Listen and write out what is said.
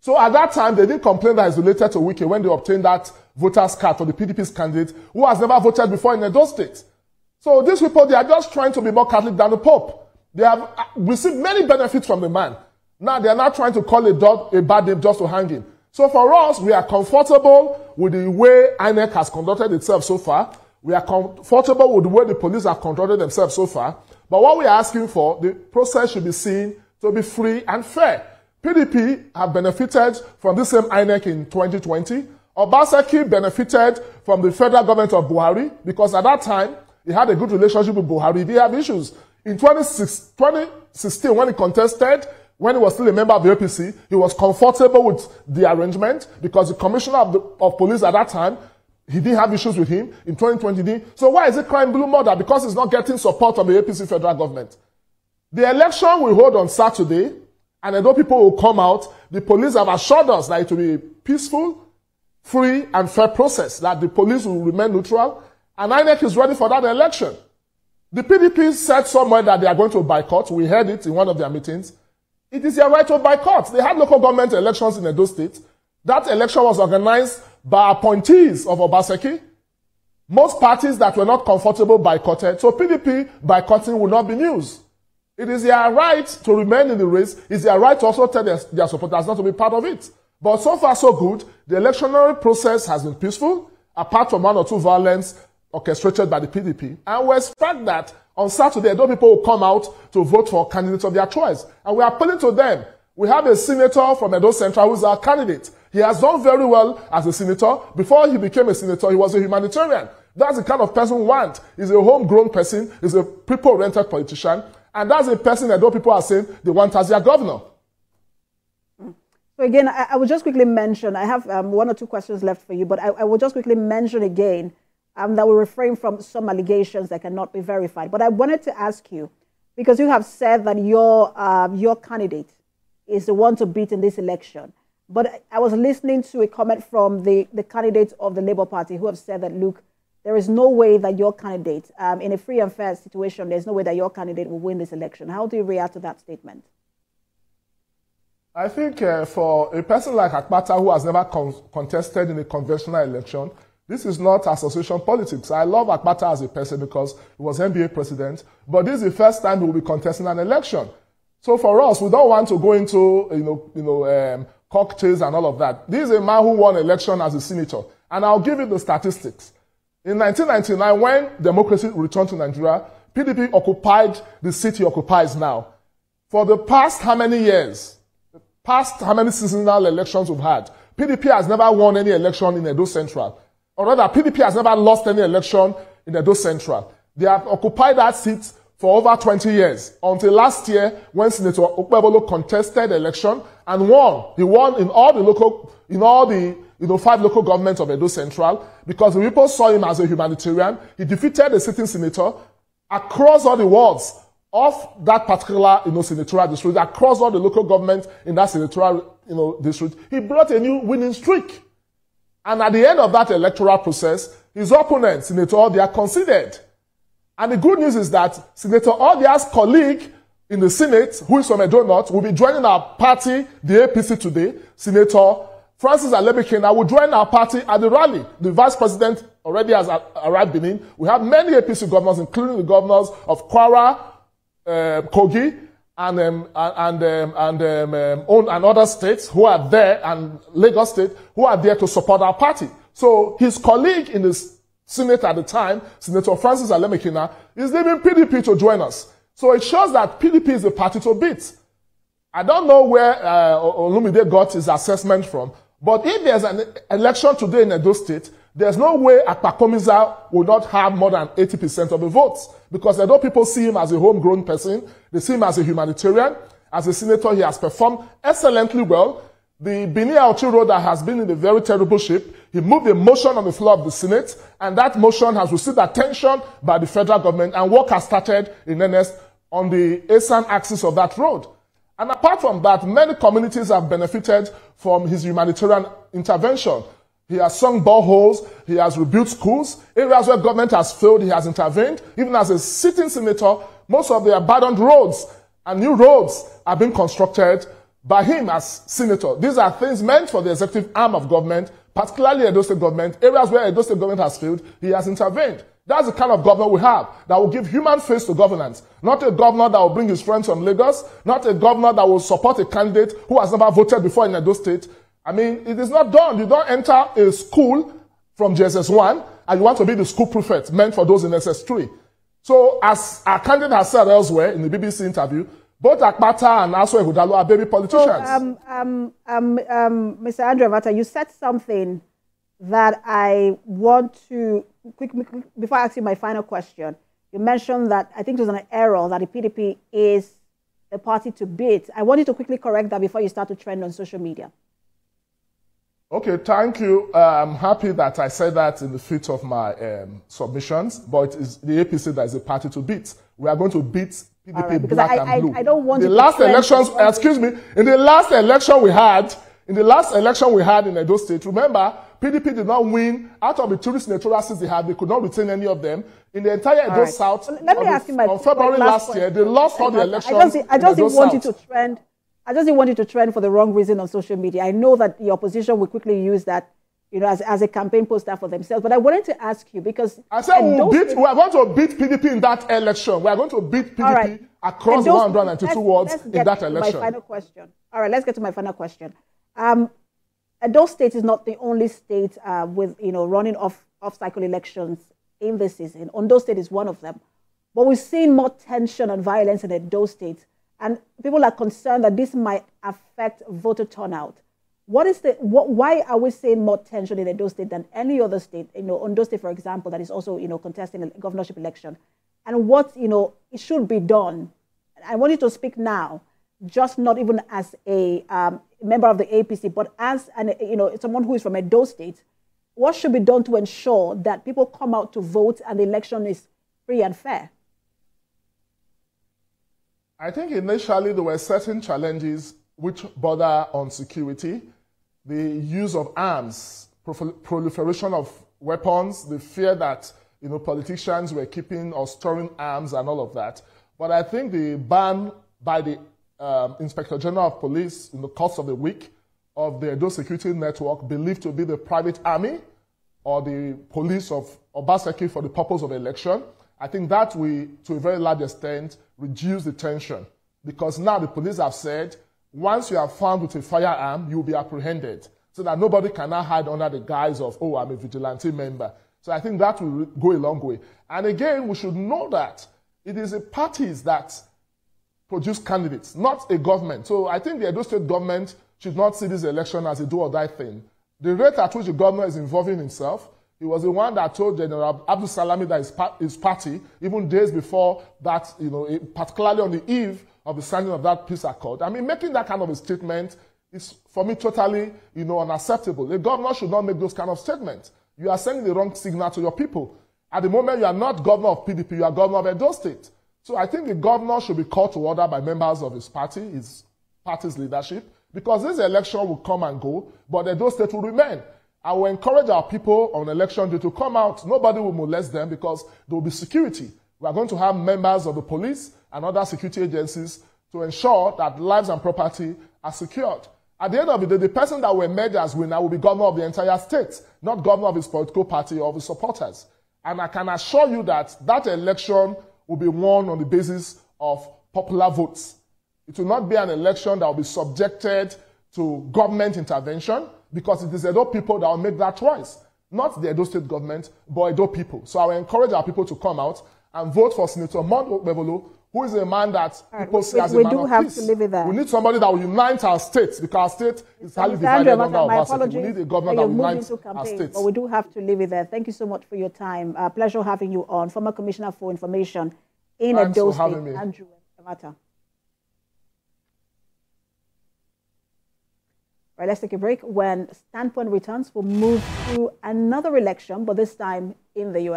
So at that time, they didn't complain that it's related to Wike when they obtained that voters card for the PDP's candidate who has never voted before in Edo State. So these people, they are just trying to be more Catholic than the Pope. They have received many benefits from the man. Now they are not trying to call a dog a bad name just to hang him. So for us, we are comfortable with the way INEC has conducted itself so far. We are comfortable with the way the police have conducted themselves so far. But what we are asking for, the process should be seen to be free and fair. PDP have benefited from the same INEC in 2020. Obaseki benefited from the federal government of Buhari because at that time, he had a good relationship with Buhari. He did have issues. In 2016, when he contested, when he was still a member of the APC, he was comfortable with the arrangement because the commissioner of police at that time, he didn't have issues with him. In 2020, so why is it crying blue mother? Because he's not getting support from the APC federal government. The election we hold on Saturday, and I know people will come out. The police have assured us that it will be a peaceful, free, and fair process, that the police will remain neutral, and INEC is ready for that election. The PDP said somewhere that they are going to boycott. We heard it in one of their meetings. It is their right to boycott. They had local government elections in Edo State. That election was organized by appointees of Obaseki. Most parties that were not comfortable boycotted. So PDP boycotting will not be news. It is their right to remain in the race. It's their right to also tell their supporters not to be part of it. But so far, so good. The electionary process has been peaceful, apart from one or two violence orchestrated by the PDP. And we expect that on Saturday, those people will come out to vote for candidates of their choice. And we are appealing to them. We have a senator from Edo Central who's our candidate. He has done very well as a senator. Before he became a senator, he was a humanitarian. That's the kind of person we want. He's a homegrown person. He's a people-oriented politician. And that's the person that those people are saying they want as their governor. So again, I will just quickly mention, I have one or two questions left for you, but I will just quickly mention again that will refrain from some allegations that cannot be verified. But I wanted to ask you, because you have said that your candidate is the one to beat in this election. But I was listening to a comment from the candidate of the Labour Party who have said that, look, there is no way that your candidate, in a free and fair situation, there's no way that your candidate will win this election. How do you react to that statement? I think for a person like Akpata who has never contested in a conventional election, this is not association politics. I love Akpata as a person because he was NBA president, but this is the first time he will be contesting an election. So for us, we don't want to go into cocktails and all of that. This is a man who won election as a senator, and I'll give you the statistics. In 1999, when democracy returned to Nigeria, PDP occupied the seat he occupies now. For the past how many years, past how many seasonal elections we've had, PDP has never won any election in Edo Central. Or rather, PDP has never lost any election in Edo Central. They have occupied that seat for over 20 years, until last year when Senator Okpebolo contested the election and won. He won in all the 5 local governments of Edo Central because the people saw him as a humanitarian. He defeated the sitting senator across all the wards of that particular senatorial district, across all the local governments in that senatorial district. He brought a new winning streak. And at the end of that electoral process, his opponent, Senator Odia, conceded. And the good news is that Senator Odia's colleague in the Senate, who is from Edo North, will be joining our party, the APC today. Senator Francis Alebikena will join our party at the rally. The vice president already has arrived Benin. We have many APC governors, including the governors of Kwara, Kogi, and other states who are there, and Lagos State, who are there to support our party. So his colleague in the Senate at the time, Senator Francis Alemekina, is leaving PDP to join us. So it shows that PDP is a party to beat. I don't know where Olumide got his assessment from, but if there's an election today in Edo State, there's no way Akpakomiza will not have more than 80% of the votes, because Edo people see him as a homegrown person. They see him as a humanitarian. As a senator, he has performed excellently well. The Benin Auchi Road that has been in a very terrible shape, he moved a motion on the floor of the Senate, and that motion has received attention by the federal government, and work has started in earnest on the eastern axis of that road. And apart from that, many communities have benefited from his humanitarian intervention. He has sunk boreholes, he has rebuilt schools, areas where government has failed, he has intervened. Even as a sitting senator, most of the abandoned roads and new roads are being constructed by him as senator. These are things meant for the executive arm of government, particularly Edo State government. Areas where Edo State government has failed, he has intervened. That's the kind of governor we have, that will give human face to governance. Not a governor that will bring his friends from Lagos, not a governor that will support a candidate who has never voted before in Edo State. I mean, it is not done. You don't enter a school from JSS1 and you want to be the school prefect meant for those in SS3. So, as our candidate has said elsewhere in the BBC interview, both Akpata and Aswe Hudalo are baby politicians. Mr. Andrew Emwanta, you said something that I want to quickly, before I ask you my final question. You mentioned that I think it was an error that the PDP is a party to beat. I want you to quickly correct that before you start to trend on social media. Okay, thank you. I'm happy that I said that in the fit of my submissions, but it is the APC that is a party to beat. We are going to beat PDP right, black and blue. I don't want the last elections, excuse me, in the last election we had in Edo State, remember, PDP did not win. Out of the 2 senatorial seats they had, they could not retain any of them. In the entire Edo South, well, let me ask you on February last year, they lost all the elections. I just didn't want you to trend. I just didn't want you to trend for the wrong reason on social media. I know that the opposition will quickly use that, you know, as a campaign poster for themselves. But I wanted to ask you because I said we are going to beat PDP in that election. We are going to beat PDP across the 192 wards in that election. My final question. All right, let's get to my final question. Edo State is not the only state with, you know, running off-cycle elections in this season. Ondo State is one of them. But we've seen more tension and violence in Edo State. And people are concerned that this might affect voter turnout. Why are we seeing more tension in Edo State than any other state? You know, Ondo State, for example, that is also, you know, contesting a governorship election. And what, you know, it should be done. I want you to speak now, just not even as a member of the APC, but as someone who is from Edo State. What should be done to ensure that people come out to vote and the election is free and fair? I think initially there were certain challenges which border on security, the use of arms, proliferation of weapons, the fear that, you know, politicians were keeping or storing arms and all of that. But I think the ban by the Inspector General of Police in the course of the week of the Edo Security Network, believed to be the private army or the police of Obaseki for the purpose of election, I think that will, to a very large extent, reduce the tension. Because now the police have said, once you are found with a firearm, you will be apprehended. So that nobody can now hide under the guise of, oh, I'm a vigilante member. So I think that will go a long way. And again, we should know that it is the parties that produce candidates, not a government. So I think the Edo State government should not see this election as a do-or-die thing. The rate at which the governor is involving himself, he was the one that told General Abdul Salami that his party, even days before that, you know, particularly on the eve of the signing of that peace accord. I mean, making that kind of a statement is, for me, totally, you know, unacceptable. A governor should not make those kind of statements. You are sending the wrong signal to your people. At the moment, you are not governor of PDP, you are governor of Edo State. So I think the governor should be called to order by members of his party's leadership, because this election will come and go, but Edo State will remain. I will encourage our people on election day to come out. Nobody will molest them because there will be security. We are going to have members of the police and other security agencies to ensure that lives and property are secured. At the end of the day, the person that will emerge as winner will be governor of the entire state, not governor of his political party or of his supporters. And I can assure you that that election will be won on the basis of popular votes. It will not be an election that will be subjected to government intervention, because it is Edo people that will make that choice. Not the Edo State government, but Edo people. So I will encourage our people to come out and vote for Senator Mondo Bevolo, who is a man that people see as a man of peace. We need somebody that will unite our states, because our state is highly divided under Obaseki. We need a governor that will unite our states. But we do have to leave it there. Thank you so much for your time. Pleasure having you on. Former Commissioner for Information in Edo State, Andrew Emwanta. Right, let's take a break. When Standpoint returns, we'll move to another election, but this time in the U.S.